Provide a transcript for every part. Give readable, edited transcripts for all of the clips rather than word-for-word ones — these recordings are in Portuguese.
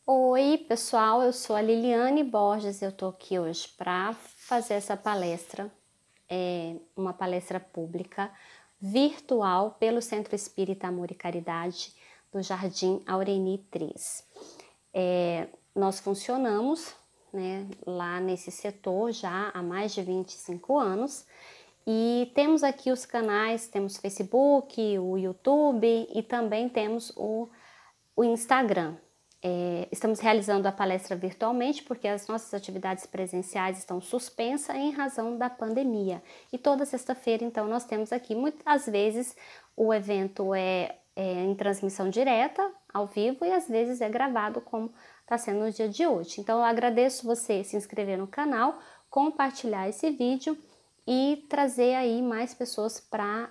Oi, pessoal, eu sou a Liliane Borges, eu tô aqui hoje para fazer essa palestra, uma palestra pública virtual pelo Centro Espírita Amor e Caridade do Jardim Aureni 3. Nós funcionamos, né, lá nesse setor já há mais de 25 anos e temos aqui os canais, temos Facebook, o YouTube e também temos o Instagram. Estamos realizando a palestra virtualmente porque as nossas atividades presenciais estão suspensas em razão da pandemia. E toda sexta-feira, então, nós temos aqui, muitas vezes, o evento é em transmissão direta, ao vivo, e às vezes é gravado, como está sendo no dia de hoje. Então, eu agradeço você se inscrever no canal, compartilhar esse vídeo e trazer aí mais pessoas para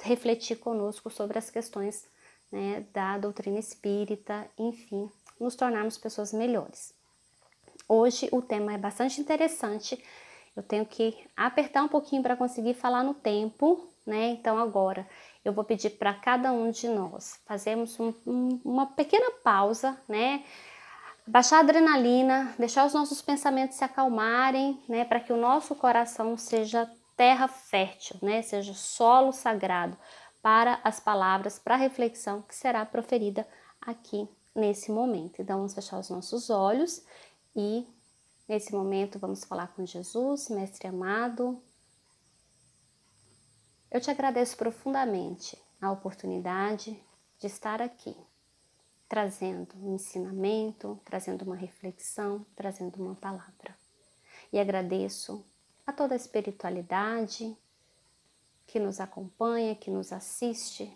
refletir conosco sobre as questões, né, da doutrina espírita, enfim, nos tornarmos pessoas melhores. Hoje o tema é bastante interessante, eu tenho que apertar um pouquinho para conseguir falar no tempo, né? Então agora eu vou pedir para cada um de nós fazermos uma pequena pausa, né? Baixar a adrenalina, deixar os nossos pensamentos se acalmarem, né? Para que o nosso coração seja terra fértil, né? Seja solo sagrado para as palavras, para a reflexão que será proferida aqui nesse momento. Então, vamos fechar os nossos olhos e, nesse momento, vamos falar com Jesus, Mestre amado. Eu te agradeço profundamente a oportunidade de estar aqui, trazendo um ensinamento, trazendo uma reflexão, trazendo uma palavra. E agradeço a toda a espiritualidade que nos acompanha, que nos assiste,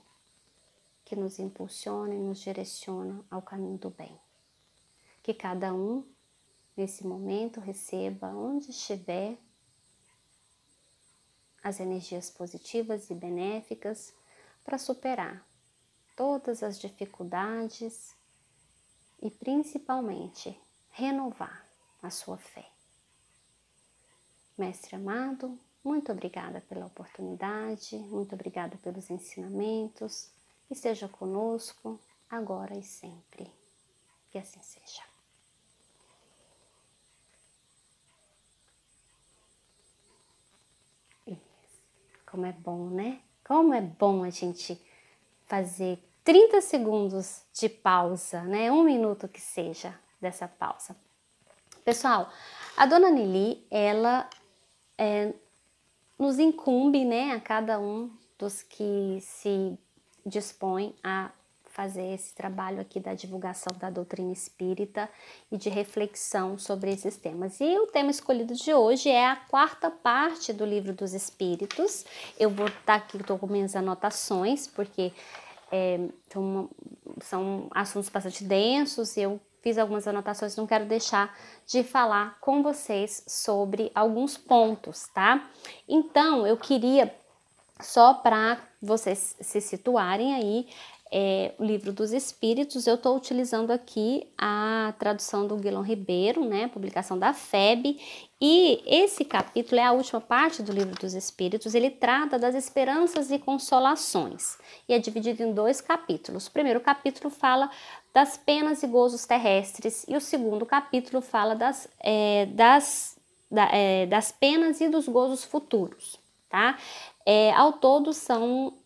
que nos impulsiona e nos direciona ao caminho do bem. Que cada um, nesse momento, receba, onde estiver, as energias positivas e benéficas para superar todas as dificuldades e, principalmente, renovar a sua fé. Mestre amado, muito obrigada pela oportunidade, muito obrigada pelos ensinamentos. Esteja conosco, agora e sempre. Que assim seja. Como é bom, né? Como é bom a gente fazer 30 segundos de pausa, né? 1 minuto que seja dessa pausa. Pessoal, a Dona Nelly, ela nos incumbe, né, a cada um dos que se dispõe a fazer esse trabalho aqui da divulgação da doutrina espírita e de reflexão sobre esses temas. E o tema escolhido de hoje é a 4ª parte do Livro dos Espíritos. Eu vou estar aqui, estou com minhas anotações, porque são assuntos bastante densos, eu fiz algumas anotações, não quero deixar de falar com vocês sobre alguns pontos, tá? Então, eu queria, só para vocês se situarem aí, o Livro dos Espíritos, eu estou utilizando aqui a tradução do Guilherme Ribeiro, né, publicação da FEB, e esse capítulo é a última parte do Livro dos Espíritos. Ele trata das esperanças e consolações, e é dividido em 2 capítulos. O primeiro capítulo fala das penas e gozos terrestres, e o segundo capítulo fala das penas e dos gozos futuros, tá? Ao todo são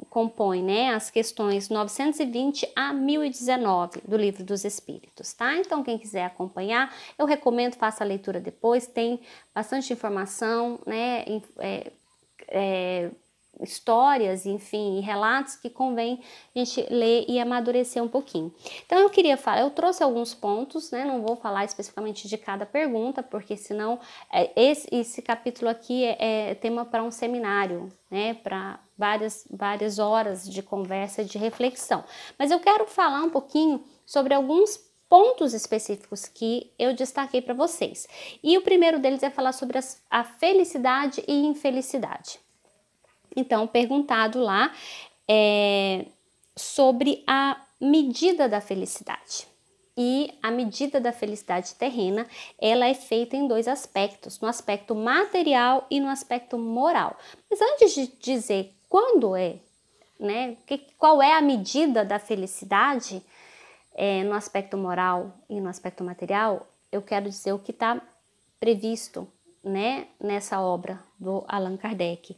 compõe, né, as questões 920 a 1019 do Livro dos Espíritos, tá? Então, quem quiser acompanhar, eu recomendo, faça a leitura depois, tem bastante informação, né, histórias, enfim, relatos que convém a gente ler e amadurecer um pouquinho. Então, eu queria falar, eu trouxe alguns pontos, né, não vou falar especificamente de cada pergunta, porque senão esse capítulo aqui é tema para um seminário, né, para várias horas de conversa e de reflexão. Mas eu quero falar um pouquinho sobre alguns pontos específicos que eu destaquei para vocês. E o primeiro deles é falar sobre a felicidade e infelicidade. Então, perguntado lá sobre a medida da felicidade. E a medida da felicidade terrena, ela é feita em 2 aspectos, no aspecto material e no aspecto moral. Mas antes de dizer quando é, né, qual é a medida da felicidade, no aspecto moral e no aspecto material, eu quero dizer o que está previsto, né, nessa obra do Allan Kardec,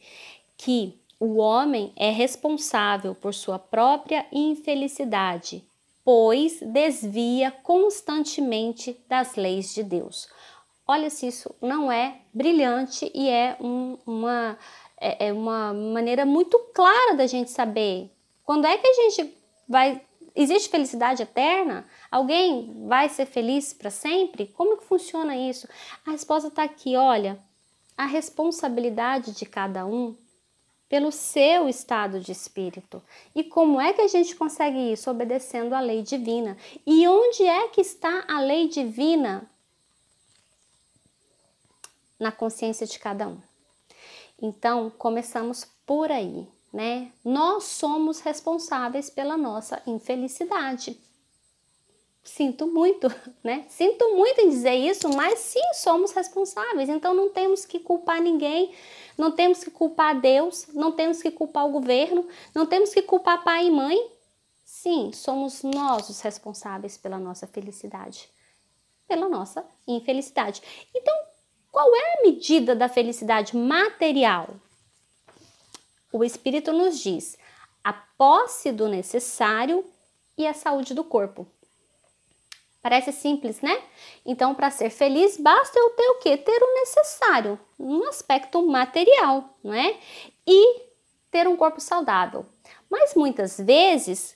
que o homem é responsável por sua própria infelicidade, pois desvia constantemente das leis de Deus. Olha se isso não é brilhante e é uma maneira muito clara da gente saber quando é que a gente vai... Existe felicidade eterna? Alguém vai ser feliz para sempre? Como que funciona isso? A resposta está aqui, olha, a responsabilidade de cada um pelo seu estado de espírito. E como é que a gente consegue isso? Obedecendo a lei divina. E onde é que está a lei divina? Na consciência de cada um. Então, começamos por aí, né? Nós somos responsáveis pela nossa infelicidade. Sinto muito, né? Sinto muito em dizer isso, mas sim, somos responsáveis. Então, não temos que culpar ninguém, não temos que culpar Deus, não temos que culpar o governo, não temos que culpar pai e mãe. Sim, somos nós os responsáveis pela nossa felicidade, pela nossa infelicidade. Então, qual é a medida da felicidade material? O Espírito nos diz a posse do necessário e a saúde do corpo. Parece simples, né? Então, para ser feliz, basta eu ter o quê? Ter o necessário, um aspecto material, não é? E ter um corpo saudável. Mas muitas vezes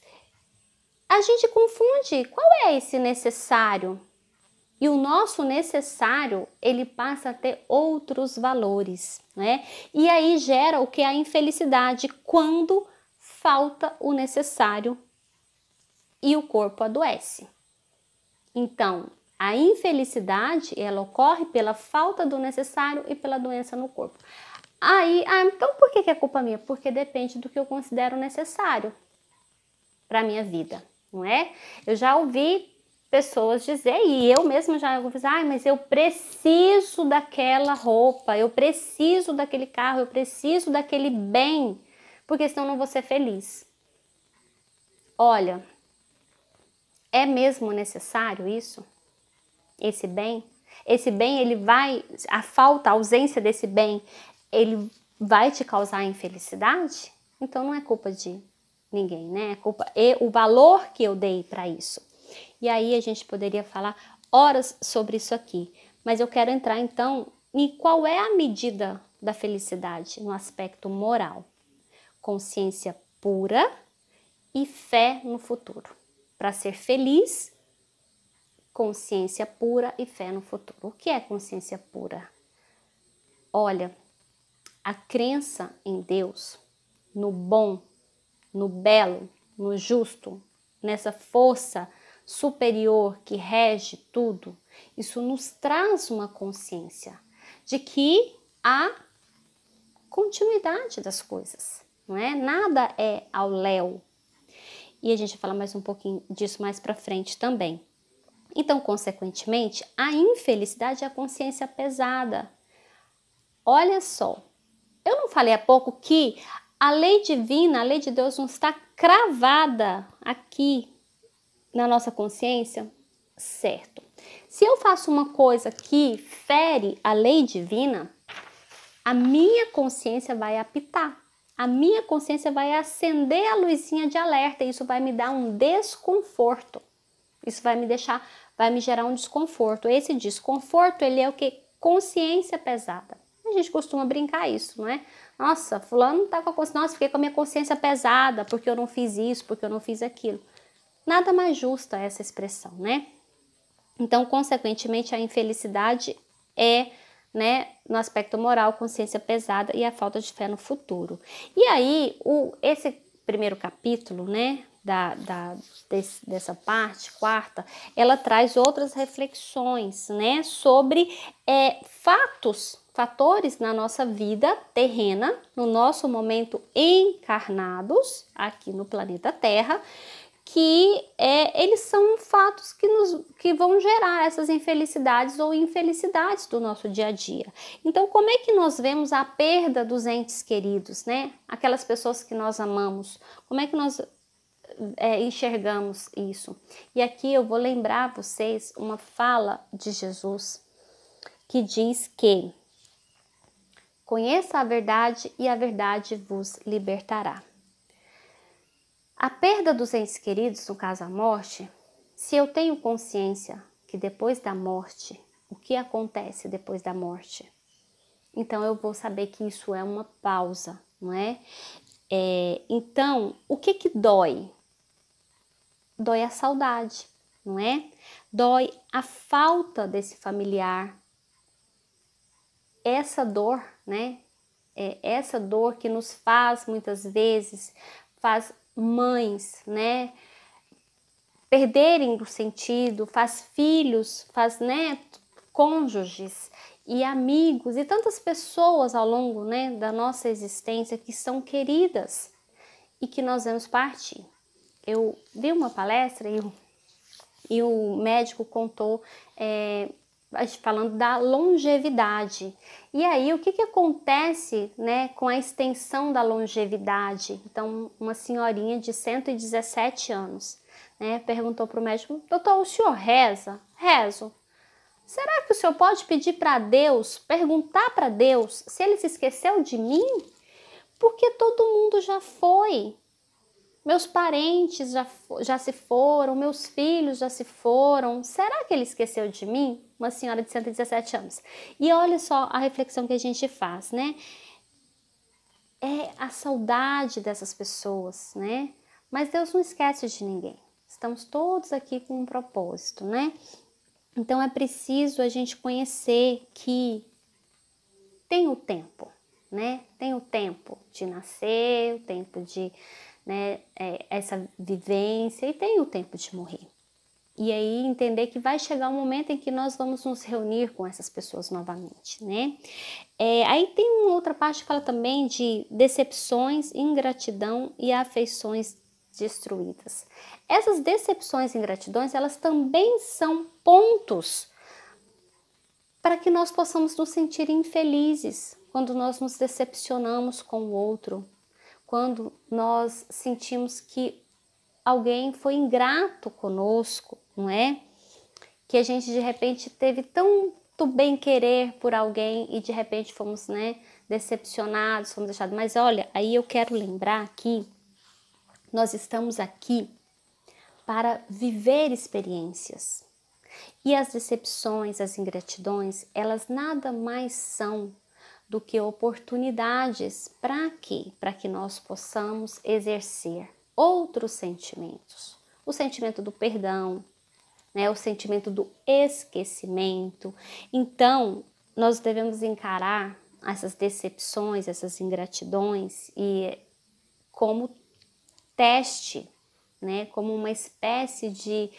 a gente confunde qual é esse necessário. E o nosso necessário, ele passa a ter outros valores, né? E aí gera o que? A infelicidade, quando falta o necessário e o corpo adoece. Então, a infelicidade, ela ocorre pela falta do necessário e pela doença no corpo. Então por que é culpa minha? Porque depende do que eu considero necessário para a minha vida, não é? Eu já ouvi pessoas dizer, e eu mesma já ouvi dizer, mas eu preciso daquela roupa, eu preciso daquele carro, eu preciso daquele bem, porque senão não vou ser feliz. Olha, é mesmo necessário isso? Esse bem? Esse bem, ele vai, a ausência desse bem, ele vai te causar infelicidade? Então não é culpa de ninguém, né? É culpa, o valor que eu dei para isso. E aí a gente poderia falar horas sobre isso aqui. Mas eu quero entrar então em qual é a medida da felicidade no aspecto moral. Consciência pura e fé no futuro. Para ser feliz, consciência pura e fé no futuro. O que é consciência pura? Olha, a crença em Deus, no bom, no belo, no justo, nessa força superior que rege tudo, isso nos traz uma consciência de que há continuidade das coisas, não é? Nada é ao léu. E a gente vai falar mais um pouquinho disso mais para frente também. Então, consequentemente, a infelicidade é a consciência pesada. Olha só, eu não falei há pouco que a lei divina, a lei de Deus não está cravada aqui na nossa consciência? Certo. Se eu faço uma coisa que fere a lei divina, a minha consciência vai apitar. A minha consciência vai acender a luzinha de alerta e isso vai me dar um desconforto. Isso vai me gerar um desconforto. Esse desconforto, ele é o que? Consciência pesada. A gente costuma brincar isso, não é? Nossa, fulano tá com a consciência, nossa, fiquei com a minha consciência pesada porque eu não fiz isso, porque eu não fiz aquilo. Nada mais justa essa expressão, né? Então, consequentemente, a infelicidade é, né, no aspecto moral, consciência pesada e a falta de fé no futuro. E aí, esse primeiro capítulo, né, dessa parte, quarta, ela traz outras reflexões, né, sobre fatores na nossa vida terrena, no nosso momento encarnados aqui no planeta Terra, que eles são fatos que vão gerar essas infelicidades ou infelicidades do nosso dia a dia. Então, como é que nós vemos a perda dos entes queridos, né? Aquelas pessoas que nós amamos. Como é que nós enxergamos isso? E aqui eu vou lembrar vocês uma fala de Jesus que diz que conheça a verdade e a verdade vos libertará. A perda dos entes queridos, no caso a morte, se eu tenho consciência que depois da morte, o que acontece depois da morte? Então eu vou saber que isso é uma pausa, não é? Então, o que dói? Dói a saudade, não é? Dói a falta desse familiar. Essa dor, né? Essa dor que nos faz, muitas vezes, faz mães, né? Perderem o sentido, faz filhos, faz, né? Cônjuges e amigos e tantas pessoas ao longo, né, da nossa existência que são queridas e que nós vemos partir. Eu vi uma palestra e o médico contou falando da longevidade. E aí, o que acontece, né, com a extensão da longevidade? Então, uma senhorinha de 117 anos, né, perguntou para o médico: doutor, o senhor reza? Rezo. Será que o senhor pode pedir para Deus, perguntar para Deus se ele se esqueceu de mim? Porque todo mundo já foi. Meus parentes já se foram, meus filhos já se foram. Será que ele esqueceu de mim? Uma senhora de 117 anos. E olha só a reflexão que a gente faz, né? É a saudade dessas pessoas, né? Mas Deus não esquece de ninguém. Estamos todos aqui com um propósito, né? Então é preciso a gente conhecer que tem o tempo, né? Tem o tempo de nascer, o tempo de, né, essa vivência, e tem o tempo de morrer. E aí entender que vai chegar um momento em que nós vamos nos reunir com essas pessoas novamente, né? Aí tem uma outra parte que fala também de decepções, ingratidão e afeições destruídas. Essas decepções e ingratidões, elas também são pontos para que nós possamos nos sentir infelizes quando nós nos decepcionamos com o outro, quando nós sentimos que alguém foi ingrato conosco, não é? Que a gente de repente teve tanto bem querer por alguém e de repente fomos, né, decepcionados, fomos deixados. Mas olha, aí eu quero lembrar aqui, nós estamos aqui para viver experiências. E as decepções, as ingratidões, elas nada mais são do que oportunidades para quê? Para que nós possamos exercer outros sentimentos. O sentimento do perdão, né? O sentimento do esquecimento. Então, nós devemos encarar essas decepções, essas ingratidões e como teste, né? Como uma espécie de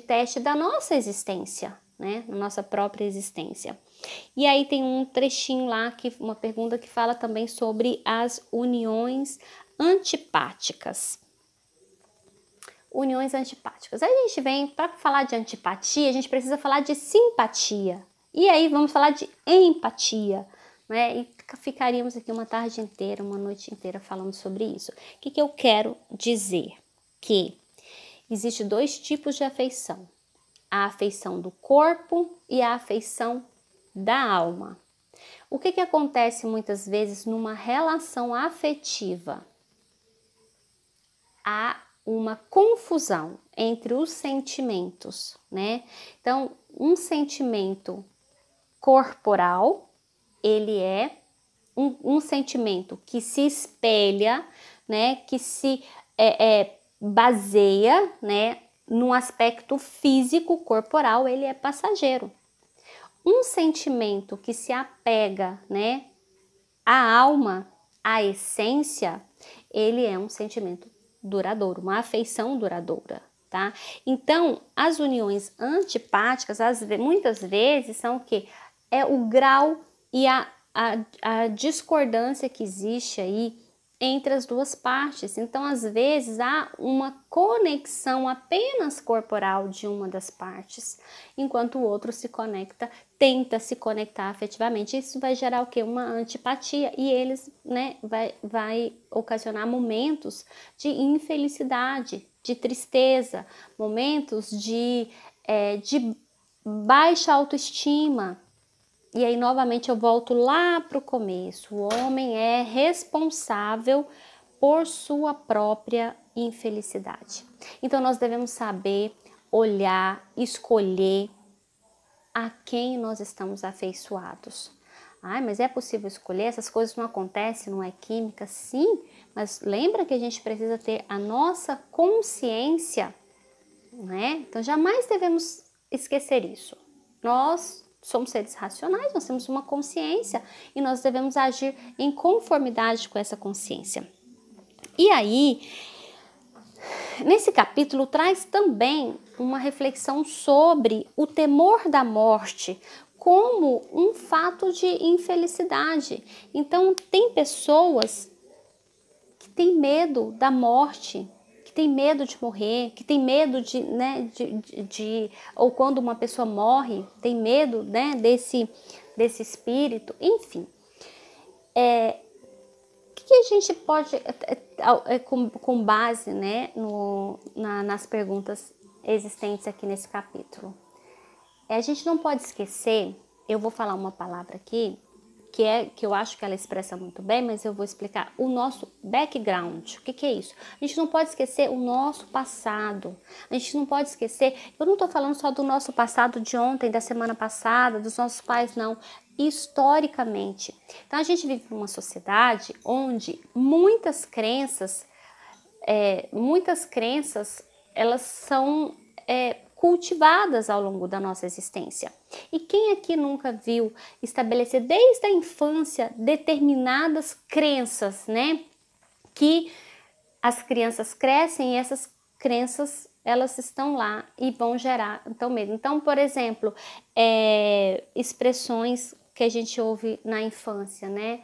teste da nossa existência, né? Na nossa própria existência. E aí tem um trechinho lá, uma pergunta que fala também sobre as uniões antipáticas. Uniões antipáticas. Aí a gente vem, para falar de antipatia, a gente precisa falar de simpatia. E aí vamos falar de empatia, né? E ficaríamos aqui uma tarde inteira, uma noite inteira falando sobre isso. O que eu quero dizer? Que existem dois tipos de afeição. A afeição do corpo e a afeição da alma. O que acontece muitas vezes numa relação afetiva? Há uma confusão entre os sentimentos, né? Então, um sentimento corporal, ele é um sentimento que se espelha, né? Que se baseia, né, num aspecto físico, corporal, ele é passageiro. Um sentimento que se apega, né, à alma, à essência, ele é um sentimento duradouro, uma afeição duradoura, tá? Então, as uniões antipáticas, muitas vezes, são o quê? É o grau e a discordância que existe aí entre as duas partes. Então, às vezes, há uma conexão apenas corporal de uma das partes, enquanto o outro se conecta, tenta se conectar afetivamente. Isso vai gerar o quê? Uma antipatia, e eles, né, vai ocasionar momentos de infelicidade, de tristeza, momentos de baixa autoestima. E aí, novamente, eu volto lá para o começo. O homem é responsável por sua própria infelicidade. Então, nós devemos saber olhar, escolher a quem nós estamos afeiçoados. Ai, mas é possível escolher? Essas coisas não acontecem, não é química? Sim, mas lembra que a gente precisa ter a nossa consciência, né? Então, jamais devemos esquecer isso. Nós somos seres racionais, nós temos uma consciência e nós devemos agir em conformidade com essa consciência. E aí, nesse capítulo traz também uma reflexão sobre o temor da morte como um fato de infelicidade. Então, tem pessoas que têm medo da morte, que tem medo de morrer, que tem medo ou quando uma pessoa morre, tem medo, né, desse espírito, enfim. O que a gente pode, com base, né, nas perguntas existentes aqui nesse capítulo? A gente não pode esquecer, eu vou falar uma palavra aqui, que eu acho que ela expressa muito bem, mas eu vou explicar o nosso background. O que é isso? A gente não pode esquecer o nosso passado. A gente não pode esquecer, eu não estou falando só do nosso passado de ontem, da semana passada, dos nossos pais, não. Historicamente. Então, a gente vive numa sociedade onde muitas crenças, elas são cultivadas ao longo da nossa existência. E quem aqui nunca viu estabelecer desde a infância determinadas crenças, né? Que as crianças crescem e essas crenças, elas estão lá e vão gerar então medo. Então, por exemplo, expressões que a gente ouve na infância, né?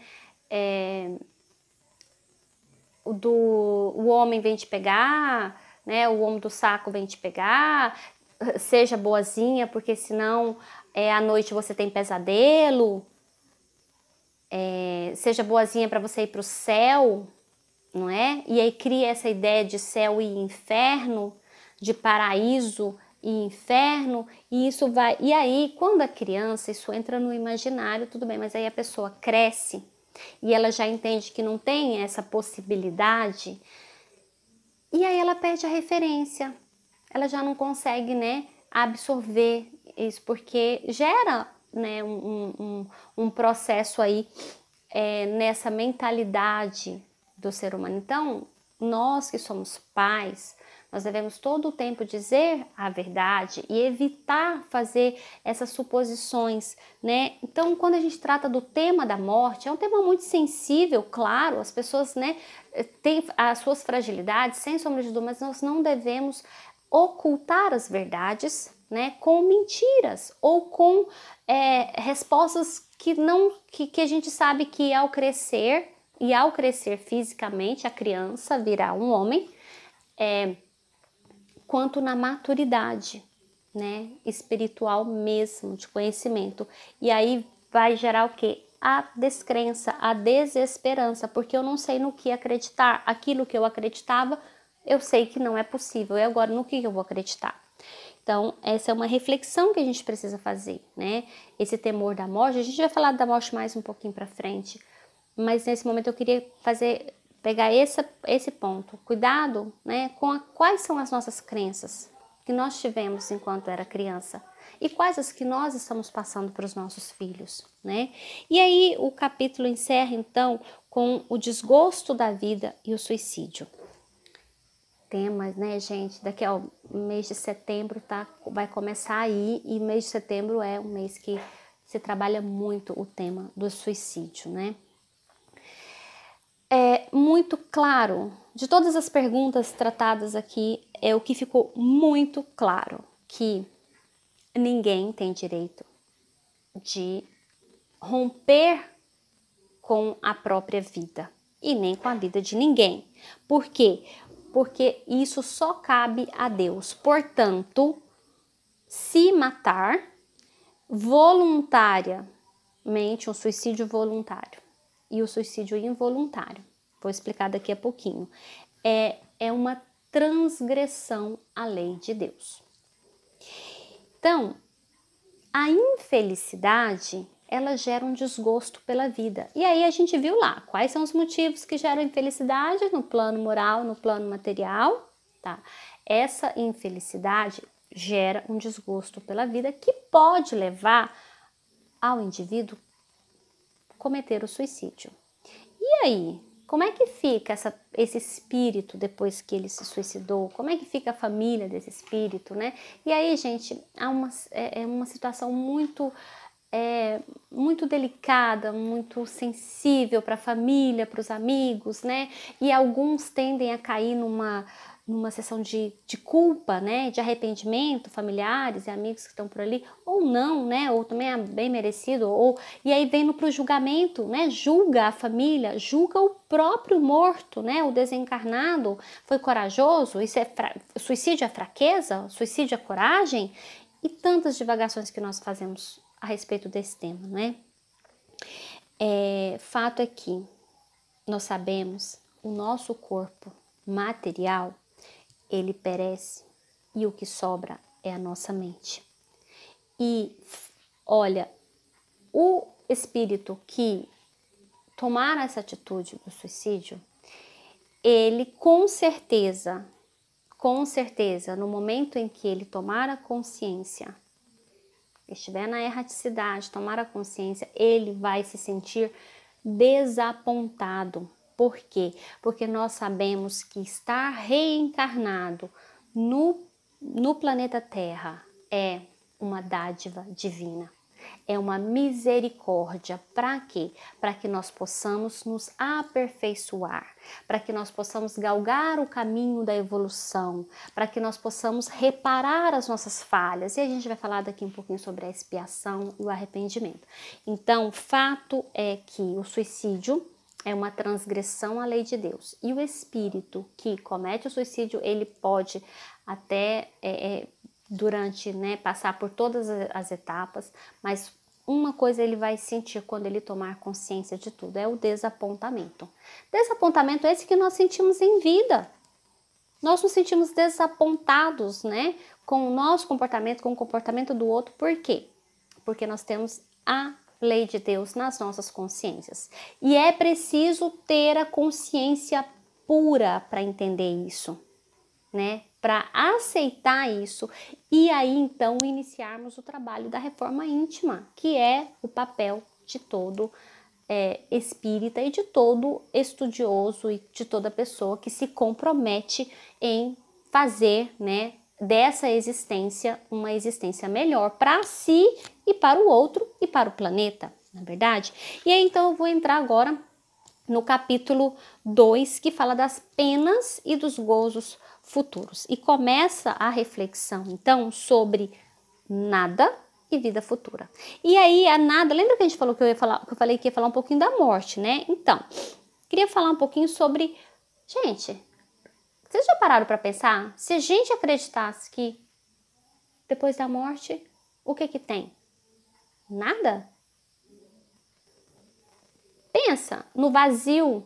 O homem vem te pegar, né? O homem do saco vem te pegar, seja boazinha, porque senão à noite você tem pesadelo, seja boazinha para você ir para o céu, não é? E aí cria essa ideia de céu e inferno, de paraíso e inferno, e isso vai... E aí, quando a criança, isso entra no imaginário, tudo bem, mas aí a pessoa cresce e ela já entende que não tem essa possibilidade, e aí ela perde a referência, ela já não consegue, né, absorver isso, porque gera, né, um processo aí nessa mentalidade do ser humano. Então, nós que somos pais, nós devemos todo o tempo dizer a verdade e evitar fazer essas suposições, né? Então, quando a gente trata do tema da morte, é um tema muito sensível, claro, as pessoas, né, têm as suas fragilidades, sem sombra de dúvida, mas nós não devemos ocultar as verdades, né, com mentiras ou com respostas que a gente sabe que ao crescer fisicamente, a criança virá um homem, quanto na maturidade, né, espiritual mesmo, de conhecimento. E aí vai gerar o quê? A descrença, a desesperança, porque eu não sei no que acreditar. Aquilo que eu acreditava, eu sei que não é possível. E agora, no que eu vou acreditar? Então, essa é uma reflexão que a gente precisa fazer, né? Esse temor da morte, a gente vai falar da morte mais um pouquinho para frente, mas nesse momento eu queria pegar esse ponto. Cuidado, né, com quais são as nossas crenças que nós tivemos enquanto era criança e quais as que nós estamos passando para os nossos filhos, né? E aí o capítulo encerra então com o desgosto da vida e o suicídio. Temas, né, gente? Daqui ao mês de setembro vai começar aí, e mês de setembro é um mês que se trabalha muito o tema do suicídio, né? É muito claro, de todas as perguntas tratadas aqui, o que ficou muito claro, que ninguém tem direito de romper com a própria vida. e nem com a vida de ninguém. Por quê? Porque isso só cabe a Deus. Portanto, se matar voluntariamente, um suicídio voluntário e o suicídio involuntário, vou explicar daqui a pouquinho, é uma transgressão à lei de Deus. Então, a infelicidade, ela gera um desgosto pela vida. E aí a gente viu lá quais são os motivos que geram infelicidade no plano moral, no plano material, tá? Essa infelicidade gera um desgosto pela vida que pode levar ao indivíduo cometer o suicídio. E aí, como é que fica esse espírito depois que ele se suicidou? Como é que fica a família desse espírito, né? E aí, gente, há uma situação muito delicada, muito sensível para a família, para os amigos, né? E alguns tendem a cair numa sessão de culpa, né? De arrependimento, familiares e amigos que estão por ali, ou não, né? Ou também é bem merecido, e aí vem para o julgamento, né? Julga a família, julga o próprio morto, né? O desencarnado foi corajoso, suicídio é fraqueza, suicídio é coragem, e tantas divagações que nós fazemos a respeito desse tema, né? Fato é que nós sabemos, o nosso corpo material, ele perece e o que sobra é a nossa mente. E olha, o espírito que tomar essa atitude do suicídio, ele com certeza, no momento em que ele tomar a consciência, estiver na erraticidade, tomar a consciência, ele vai se sentir desapontado. Por quê? Porque nós sabemos que estar reencarnado no planeta Terra é uma dádiva divina. É uma misericórdia. Para quê? Para que nós possamos nos aperfeiçoar, para que nós possamos galgar o caminho da evolução, para que nós possamos reparar as nossas falhas. E a gente vai falar daqui um pouquinho sobre a expiação e o arrependimento. Então, fato é que o suicídio é uma transgressão à lei de Deus. E o espírito que comete o suicídio, ele pode até durante, né, passar por todas as etapas, mas uma coisa ele vai sentir quando ele tomar consciência de tudo, é o desapontamento. Desapontamento esse que nós sentimos em vida. Nós nos sentimos desapontados, né, com o nosso comportamento, com o comportamento do outro. Por quê? Porque nós temos a lei de Deus nas nossas consciências. E é preciso ter a consciência pura para entender isso, né? Para aceitar isso e aí então iniciarmos o trabalho da reforma íntima, que é o papel de todo espírita e de todo estudioso e de toda pessoa que se compromete em fazer, né, dessa existência uma existência melhor para si e para o outro e para o planeta, na verdade? E aí então eu vou entrar agora no capítulo 2, que fala das penas e dos gozos futuros. E começa a reflexão, então, sobre nada e vida futura. E aí, a nada, lembra que a gente falou que eu falei que ia falar um pouquinho da morte, né? Então, queria falar um pouquinho sobre... Gente, vocês já pararam para pensar? Se a gente acreditasse que depois da morte, o que que tem? Nada? Pensa no vazio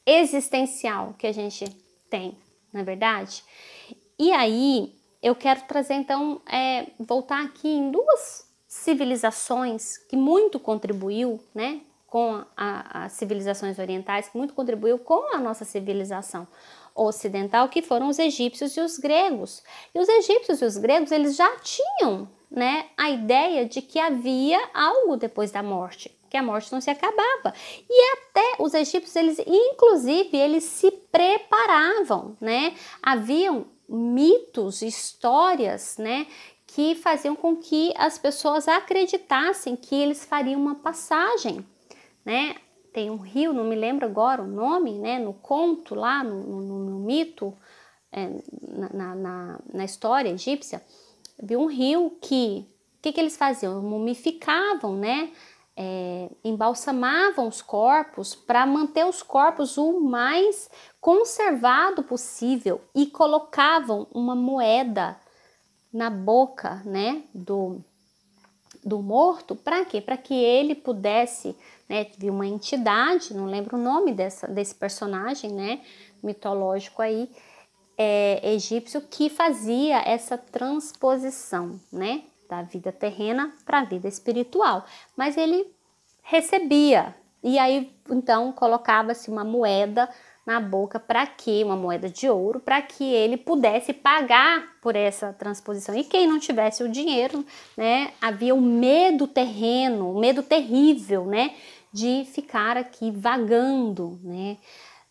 existencial que a gente tem, não é verdade? E aí, eu quero trazer então, voltar aqui em duas civilizações que muito contribuiu, né, com as civilizações orientais, que muito contribuiu com a nossa civilização ocidental, que foram os egípcios e os gregos. E os egípcios e os gregos, eles já tinham, né, a ideia de que havia algo depois da morte, que a morte não se acabava. E até os egípcios, eles se preparavam, né? Haviam mitos, histórias, né, que faziam com que as pessoas acreditassem que eles fariam uma passagem, né? Tem um rio, não me lembro agora o nome, né? No conto lá, no mito, na história egípcia, havia um rio que eles faziam? Mumificavam, né? embalsamavam os corpos para manter os corpos o mais conservado possível e colocavam uma moeda na boca, né, do morto. Para quê? Para que ele pudesse, né, de uma entidade, não lembro o nome desse personagem, né, mitológico aí, egípcio, que fazia essa transposição, né, da vida terrena para a vida espiritual. Mas ele recebia, e aí então colocava-se uma moeda na boca, para que, uma moeda de ouro, para que ele pudesse pagar por essa transposição. E quem não tivesse o dinheiro, né, havia o medo terreno, o medo terrível, né, de ficar aqui vagando, né,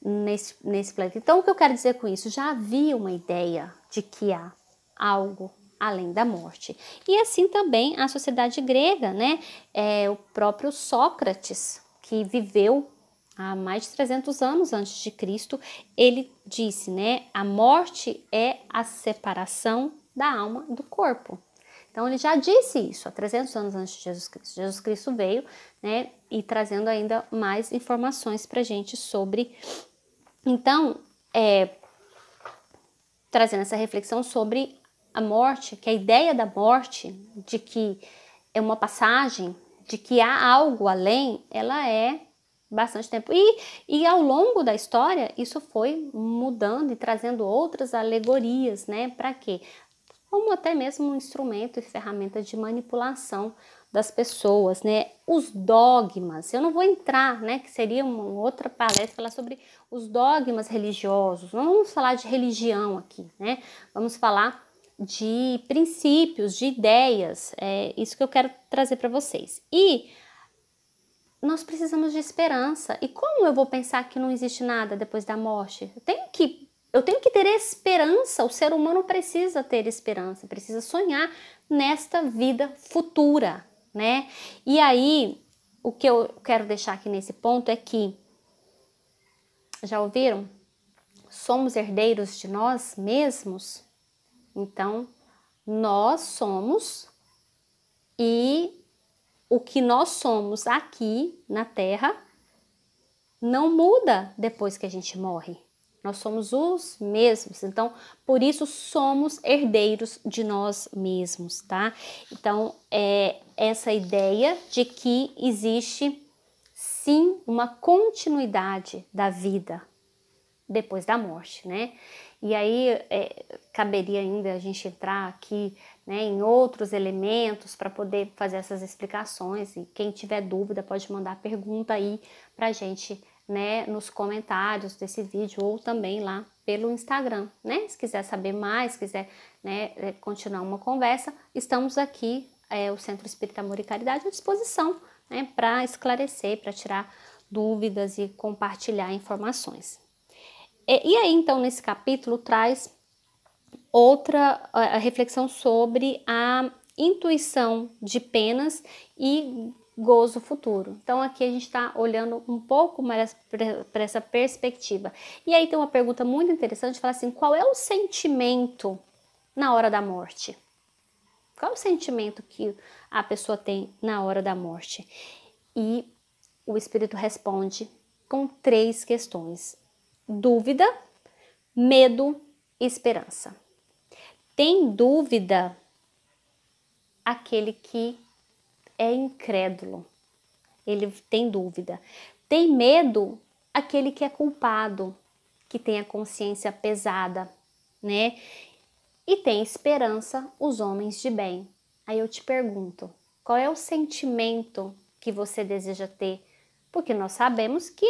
nesse planeta. Então, o que eu quero dizer com isso? Já havia uma ideia de que há algo além da morte. E assim também a sociedade grega, né? O próprio Sócrates, que viveu há mais de 300 anos antes de Cristo, ele disse, né? A morte é a separação da alma do corpo. Então, ele já disse isso há 300 anos antes de Jesus Cristo. Jesus Cristo veio, né? E trazendo ainda mais informações para a gente sobre... Então, trazendo essa reflexão sobre a morte, que a ideia da morte, de que é uma passagem, de que há algo além, ela é bastante tempo. E ao longo da história, isso foi mudando e trazendo outras alegorias, né? Para quê? Como até mesmo um instrumento e ferramenta de manipulação das pessoas, né? Os dogmas, eu não vou entrar, né? Que seria uma outra palestra, falar sobre os dogmas religiosos. Não vamos falar de religião aqui, né? Vamos falar de princípios, de ideias. É isso que eu quero trazer para vocês. E nós precisamos de esperança. E como eu vou pensar que não existe nada depois da morte? Eu tenho que ter esperança. O ser humano precisa ter esperança, precisa sonhar nesta vida futura, né? E aí, o que eu quero deixar aqui nesse ponto é que, já ouviram? Somos herdeiros de nós mesmos. Então, nós somos, e o que nós somos aqui na Terra não muda depois que a gente morre. Nós somos os mesmos, então por isso somos herdeiros de nós mesmos, tá? Então é essa ideia de que existe sim uma continuidade da vida depois da morte, né? E aí caberia ainda a gente entrar aqui, né, em outros elementos para poder fazer essas explicações, e quem tiver dúvida pode mandar pergunta aí pra gente, né, nos comentários desse vídeo ou também lá pelo Instagram, né? Se quiser saber mais, quiser, né, continuar uma conversa, estamos aqui, o Centro Espírita Amor e Caridade, à disposição, né, para esclarecer, para tirar dúvidas e compartilhar informações. E aí, então, nesse capítulo traz outra reflexão sobre a intuição de penas e gozo futuro. Então, aqui a gente está olhando um pouco mais para essa perspectiva. E aí tem uma pergunta muito interessante, fala assim, qual é o sentimento na hora da morte? Qual é o sentimento que a pessoa tem na hora da morte? E o Espírito responde com 3 questões: dúvida, medo e esperança. Tem dúvida aquele que é incrédulo, ele tem dúvida. Tem medo aquele que é culpado, que tem a consciência pesada, né? E tem esperança os homens de bem. Aí eu te pergunto, qual é o sentimento que você deseja ter? Porque nós sabemos que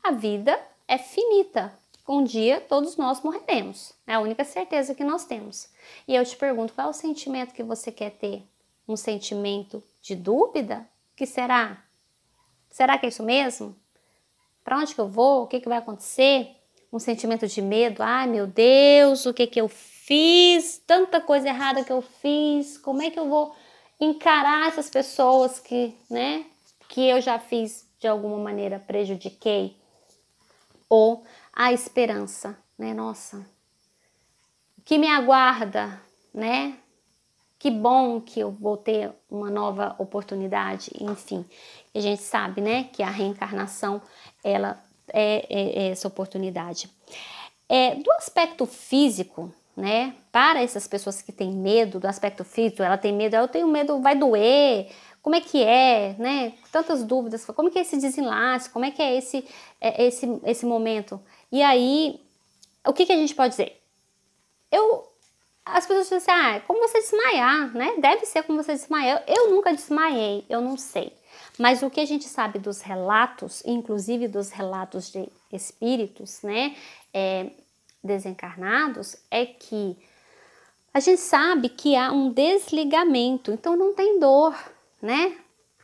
a vida é finita. Um dia todos nós morreremos. É a única certeza que nós temos. E eu te pergunto, qual é o sentimento que você quer ter? Um sentimento de dúvida? O que será? Será que é isso mesmo? Para onde que eu vou? O que vai acontecer? Um sentimento de medo? Ai, meu Deus, o que eu fiz? Tanta coisa errada que eu fiz. Como é que eu vou encarar essas pessoas que, né, que eu já fiz de alguma maneira, prejudiquei? Ou a esperança, né? Nossa, o que me aguarda, né? que bom que eu vou ter uma nova oportunidade, enfim. A gente sabe, né, que a reencarnação, ela é essa oportunidade. Do aspecto físico, né, para essas pessoas que têm medo do aspecto físico, ela tem medo, eu tenho medo, vai doer, como é que é, né, tantas dúvidas, como é que é esse desenlace, como é que é esse momento. E aí, o que a gente pode dizer? As pessoas dizem assim, é como você desmaiar, né? Deve ser como você desmaiar. Eu nunca desmaiei, eu não sei. Mas o que a gente sabe dos relatos, inclusive dos relatos de espíritos, né, desencarnados, é que a gente sabe que há um desligamento, então não tem dor, né?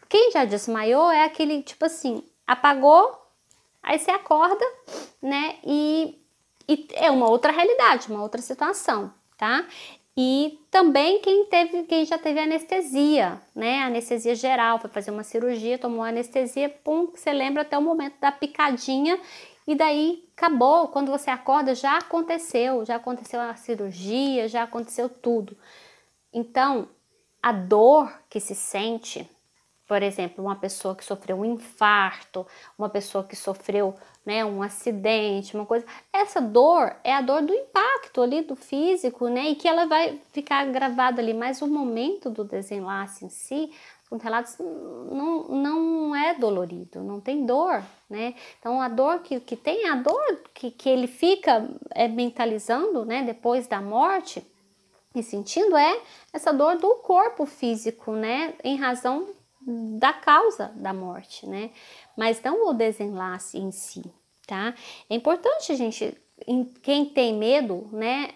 Quem já desmaiou é aquele tipo assim, apagou, aí você acorda, né? E é uma outra realidade, uma outra situação, tá? E também quem já teve anestesia, né? Anestesia geral, foi fazer uma cirurgia, tomou anestesia, pum, você lembra até o momento da picadinha e daí acabou. Quando você acorda, já aconteceu a cirurgia, já aconteceu tudo. Então, a dor que se sente, por exemplo, uma pessoa que sofreu um infarto, uma pessoa que sofreu, né, um acidente, uma coisa, essa dor é a dor do impacto ali do físico, né, e que ela vai ficar gravada ali, mas o momento do desenlace em si, os relatos não é dolorido, não tem dor, né, então a dor que tem, a dor que ele fica mentalizando, né, depois da morte, e sentindo essa dor do corpo físico, né, em razão da causa da morte, né, mas não o desenlace em si, tá? É importante a gente, quem tem medo, né,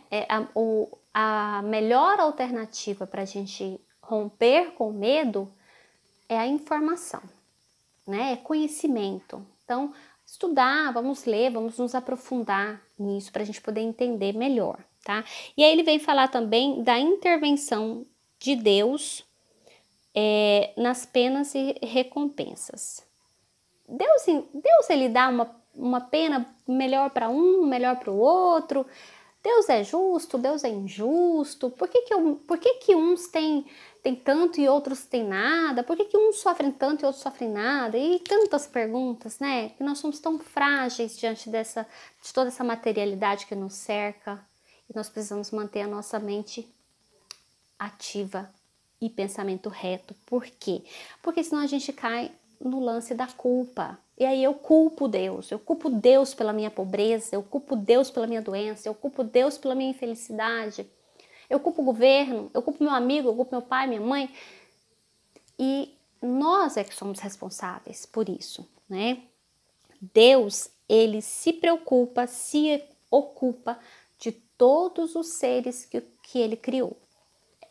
a melhor alternativa para a gente romper com medo é a informação, né, é conhecimento. Então, estudar, vamos ler, vamos nos aprofundar nisso para a gente poder entender melhor, tá? E aí ele vem falar também da intervenção de Deus nas penas e recompensas. Deus ele dá uma pena melhor para um, melhor para o outro. Deus é justo, Deus é injusto. Por que uns têm tanto e outros têm nada? Por que uns sofrem tanto e outros sofrem nada? E tantas perguntas, né? Que nós somos tão frágeis diante de toda essa materialidade que nos cerca. E nós precisamos manter a nossa mente ativa e pensamento reto. Por quê? Porque senão a gente cai no lance da culpa. E aí eu culpo Deus pela minha pobreza, eu culpo Deus pela minha doença, eu culpo Deus pela minha infelicidade, eu culpo o governo, eu culpo meu amigo, eu culpo meu pai, minha mãe. E nós é que somos responsáveis por isso, né? Deus, ele se preocupa, se ocupa de todos os seres que ele criou.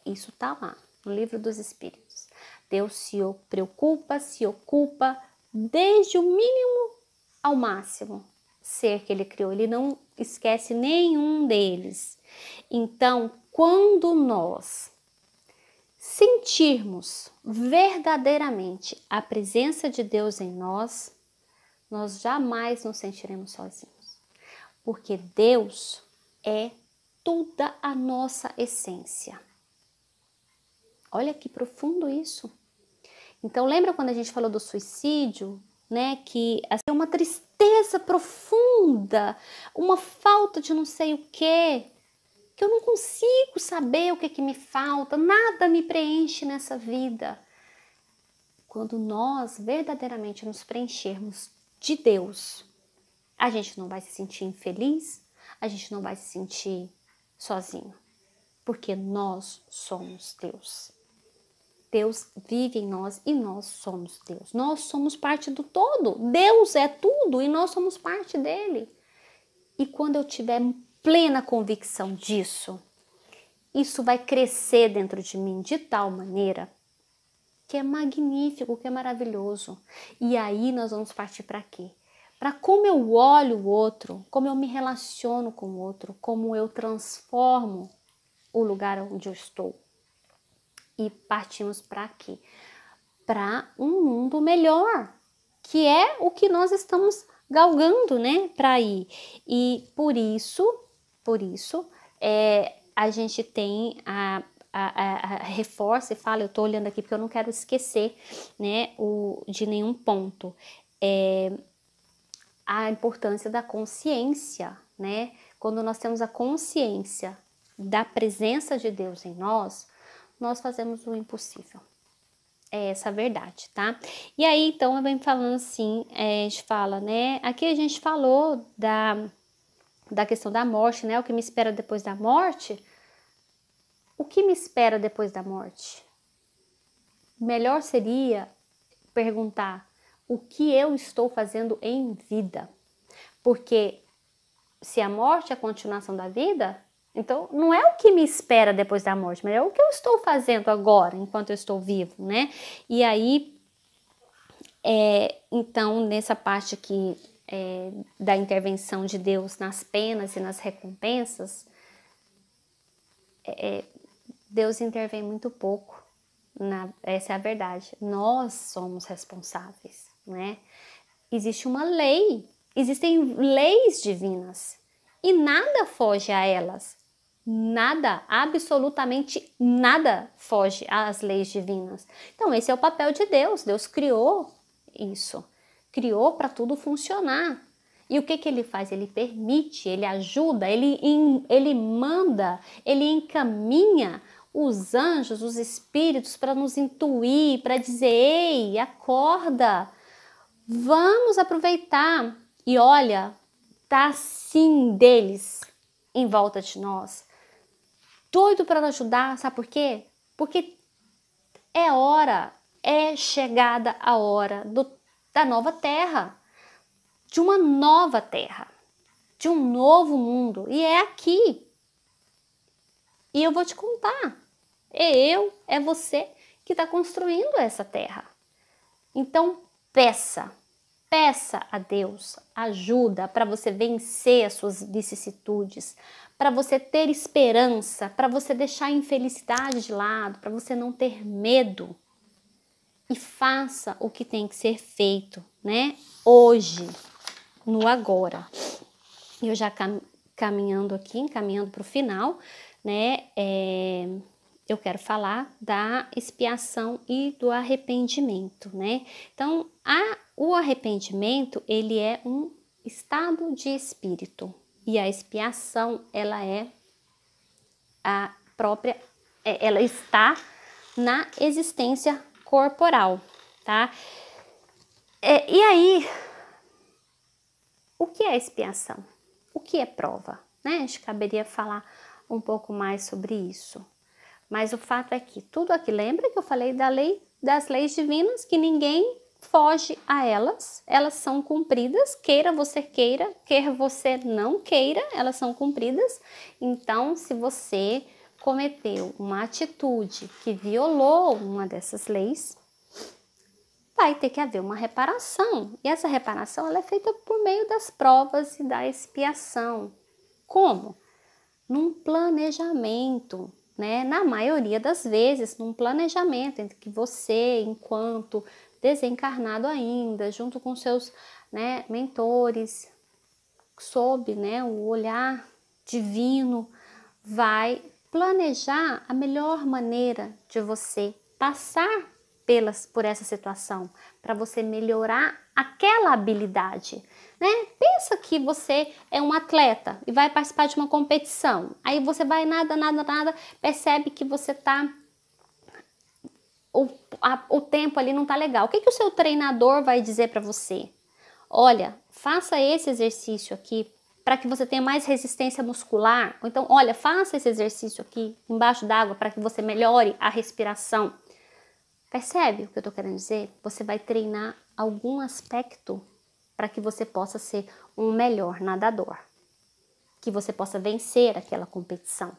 Isso tá lá no Livro dos Espíritos. Deus se preocupa, se ocupa, desde o mínimo ao máximo ser que ele criou. Ele não esquece nenhum deles. Então, quando nós sentirmos verdadeiramente a presença de Deus em nós, nós jamais nos sentiremos sozinhos. Porque Deus é toda a nossa essência. Olha que profundo isso. Então, lembra quando a gente falou do suicídio, né? Que é uma tristeza profunda, uma falta de não sei o quê, que eu não consigo saber o que me falta, nada me preenche nessa vida. Quando nós verdadeiramente nos preenchermos de Deus, a gente não vai se sentir infeliz, a gente não vai se sentir sozinho, porque nós somos Deus. Deus vive em nós e nós somos Deus. Nós somos parte do todo. Deus é tudo e nós somos parte dele. E quando eu tiver plena convicção disso, isso vai crescer dentro de mim de tal maneira que é magnífico, que é maravilhoso. E aí nós vamos partir para quê? Para como eu olho o outro, como eu me relaciono com o outro, como eu transformo o lugar onde eu estou. E partimos para quê? Para um mundo melhor, que é o que nós estamos galgando, né, para ir. E por isso, a gente tem reforça e fala, eu estou olhando aqui porque eu não quero esquecer, né, de nenhum ponto, a importância da consciência, né? Quando nós temos a consciência da presença de Deus em nós, nós fazemos o impossível. É essa a verdade, tá? E aí, então, eu venho falando assim, a gente fala, né? Aqui a gente falou da questão da morte, né? O que me espera depois da morte. O que me espera depois da morte? Melhor seria perguntar o que eu estou fazendo em vida. Porque se a morte é a continuação da vida, então não é o que me espera depois da morte, mas é o que eu estou fazendo agora, enquanto eu estou vivo, né? E aí, então, nessa parte aqui da intervenção de Deus nas penas e nas recompensas, Deus intervém muito pouco. Essa é a verdade. Nós somos responsáveis, né? Existe uma lei, existem leis divinas e nada foge a elas. Nada, absolutamente nada foge às leis divinas. Então, esse é o papel de Deus. Deus criou isso, criou para tudo funcionar. E o que ele faz? Ele permite, ele ajuda, ele manda, ele encaminha os anjos, os espíritos para nos intuir, para dizer, ei, acorda, vamos aproveitar. E olha, tá assim deles em volta de nós, doido para ajudar, sabe por quê? Porque é chegada a hora da nova terra, de uma nova terra, de um novo mundo, e é aqui. E eu vou te contar, é você que está construindo essa terra. Então peça a Deus ajuda para você vencer as suas vicissitudes, para você ter esperança, para você deixar a infelicidade de lado, para você não ter medo. E faça o que tem que ser feito, né? Hoje, no agora. Eu já caminhando para o final, né? Eu quero falar da expiação e do arrependimento, né? Então, o arrependimento, ele é um estado de espírito e a expiação, ela é a própria, ela está na existência corporal, tá? E aí, o que é expiação? O que é prova? Né? A gente caberia falar um pouco mais sobre isso. Mas o fato é que tudo aqui, lembra que eu falei das leis divinas, que ninguém foge a elas são cumpridas, quer você não queira, elas são cumpridas. Então, se você cometeu uma atitude que violou uma dessas leis, vai ter que haver uma reparação. E essa reparação ela é feita por meio das provas e da expiação. Como? Num planejamento, né? Na maioria das vezes, num planejamento entre que você, enquanto desencarnado ainda, junto com seus, né, mentores, sob, né, o olhar divino, vai planejar a melhor maneira de você passar por essa situação, para você melhorar aquela habilidade, né? Pensa que você é um atleta e vai participar de uma competição, aí você vai nada, percebe que você tá o tempo ali não tá legal. O que o seu treinador vai dizer para você? Olha, faça esse exercício aqui para que você tenha mais resistência muscular. Ou então, olha, faça esse exercício aqui embaixo d'água para que você melhore a respiração. Percebe o que eu tô querendo dizer? Você vai treinar algum aspecto para que você possa ser um melhor nadador, que você possa vencer aquela competição.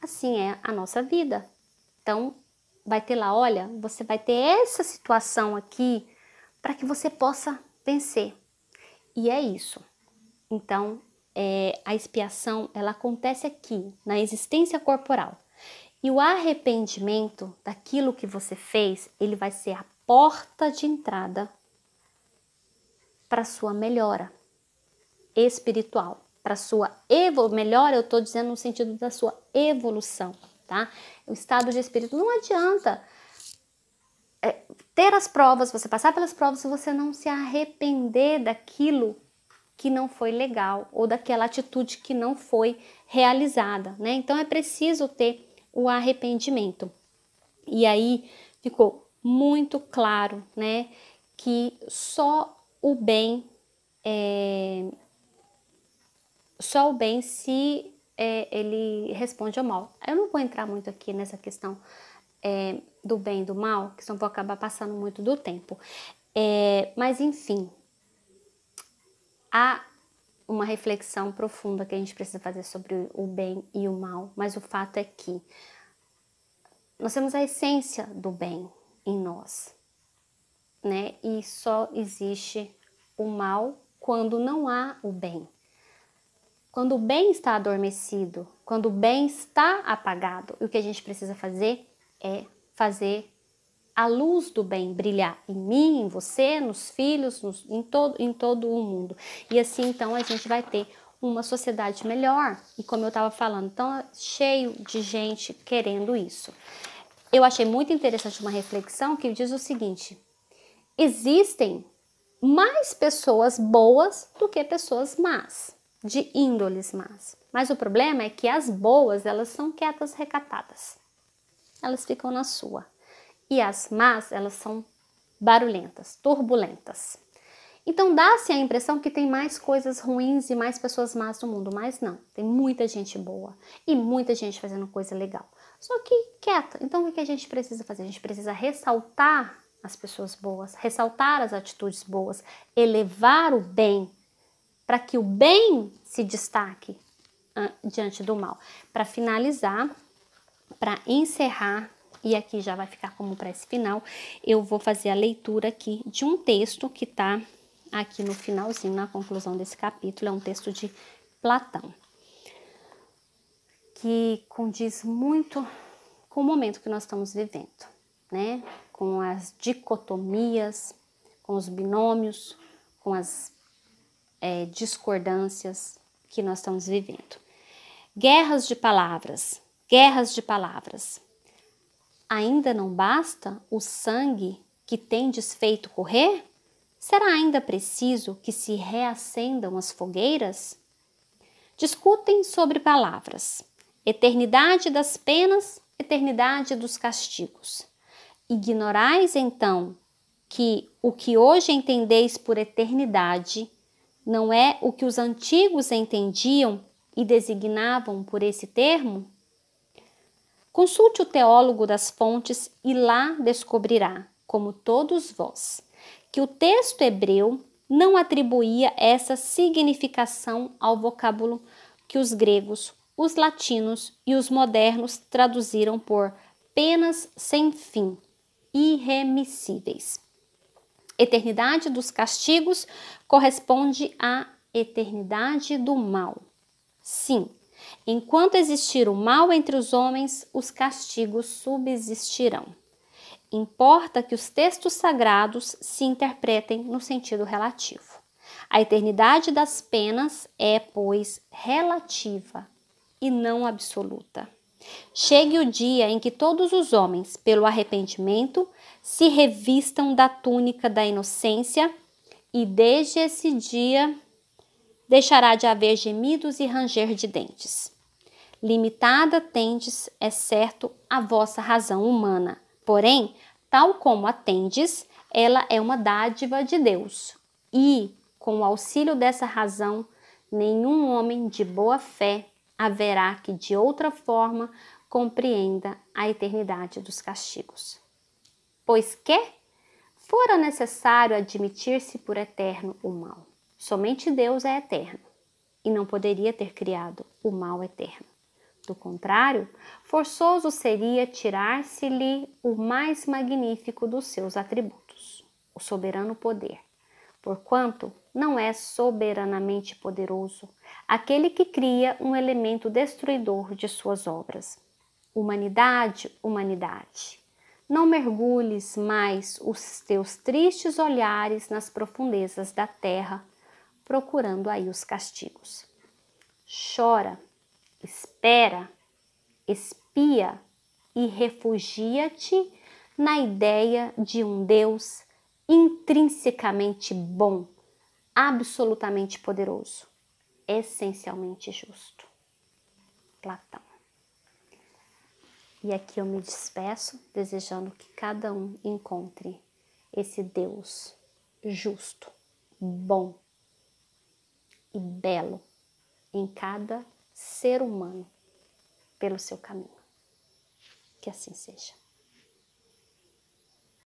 Assim é a nossa vida. Então, vai ter lá, olha, você vai ter essa situação aqui para que você possa vencer. E é isso. Então, a expiação, ela acontece aqui, na existência corporal. E o arrependimento daquilo que você fez, ele vai ser a porta de entrada para a sua melhora espiritual, para a sua melhora, eu estou dizendo no sentido da sua evolução, tá? O estado de espírito não adianta ter as provas, você passar pelas provas e você não se arrepender daquilo que não foi legal ou daquela atitude que não foi realizada, né? Então é preciso ter o arrependimento. E aí ficou muito claro, né, que só o bem se ele responde ao mal. Eu não vou entrar muito aqui nessa questão do bem e do mal, que senão vou acabar passando muito do tempo. Mas enfim, há uma reflexão profunda que a gente precisa fazer sobre o bem e o mal, mas o fato é que nós temos a essência do bem em nós, né? E só existe o mal quando não há o bem. Quando o bem está adormecido, quando o bem está apagado, o que a gente precisa fazer é fazer a luz do bem brilhar em mim, em você, nos filhos, em todo o mundo. E assim, então, a gente vai ter uma sociedade melhor. E como eu estava falando, então, cheio de gente querendo isso. Eu achei muito interessante uma reflexão que diz o seguinte: existem mais pessoas boas do que pessoas más, de índoles más. Mas o problema é que as boas, elas são quietas, recatadas. Elas ficam na sua. E as más, elas são barulhentas, turbulentas. Então dá-se a impressão que tem mais coisas ruins e mais pessoas más no mundo, mas não. Tem muita gente boa e muita gente fazendo coisa legal. Só que quieta. Então o que a gente precisa fazer? A gente precisa ressaltar as pessoas boas, ressaltar as atitudes boas, elevar o bem, para que o bem se destaque diante do mal. Para finalizar, para encerrar, e aqui já vai ficar como prece final, eu vou fazer a leitura aqui de um texto que está aqui no finalzinho, na conclusão desse capítulo. É um texto de Platão, que condiz muito com o momento que nós estamos vivendo, né? Com as dicotomias, com os binômios, com as discordâncias que nós estamos vivendo. Guerras de palavras, guerras de palavras. Ainda não basta o sangue que tendes feito correr? Será ainda preciso que se reacendam as fogueiras? Discutem sobre palavras. Eternidade das penas, eternidade dos castigos. Ignorais, então, que o que hoje entendeis por eternidade não é o que os antigos entendiam e designavam por esse termo? Consulte o teólogo das fontes e lá descobrirá, como todos vós, que o texto hebreu não atribuía essa significação ao vocábulo que os gregos, os latinos e os modernos traduziram por penas sem fim, irremissíveis. Eternidade dos castigos corresponde à eternidade do mal. Sim, enquanto existir o mal entre os homens, os castigos subsistirão. Importa que os textos sagrados se interpretem no sentido relativo. A eternidade das penas é, pois, relativa e não absoluta. Chegue o dia em que todos os homens, pelo arrependimento, se revistam da túnica da inocência, e desde esse dia deixará de haver gemidos e ranger de dentes. Limitada tendes, é certo, a vossa razão humana, porém, tal como a tendes, ela é uma dádiva de Deus, e, com o auxílio dessa razão, nenhum homem de boa fé haverá que de outra forma compreenda a eternidade dos castigos. Pois que fora necessário admitir-se por eterno o mal. Somente Deus é eterno e não poderia ter criado o mal eterno. Do contrário, forçoso seria tirar-se-lhe o mais magnífico dos seus atributos, o soberano poder, porquanto não é soberanamente poderoso aquele que cria um elemento destruidor de suas obras. Humanidade, humanidade, não mergulhes mais os teus tristes olhares nas profundezas da terra, procurando aí os castigos. Chora, espera, expia e refugia-te na ideia de um Deus intrinsecamente bom, absolutamente poderoso, essencialmente justo. Platão. E aqui eu me despeço, desejando que cada um encontre esse Deus justo, bom e belo em cada ser humano pelo seu caminho. Que assim seja.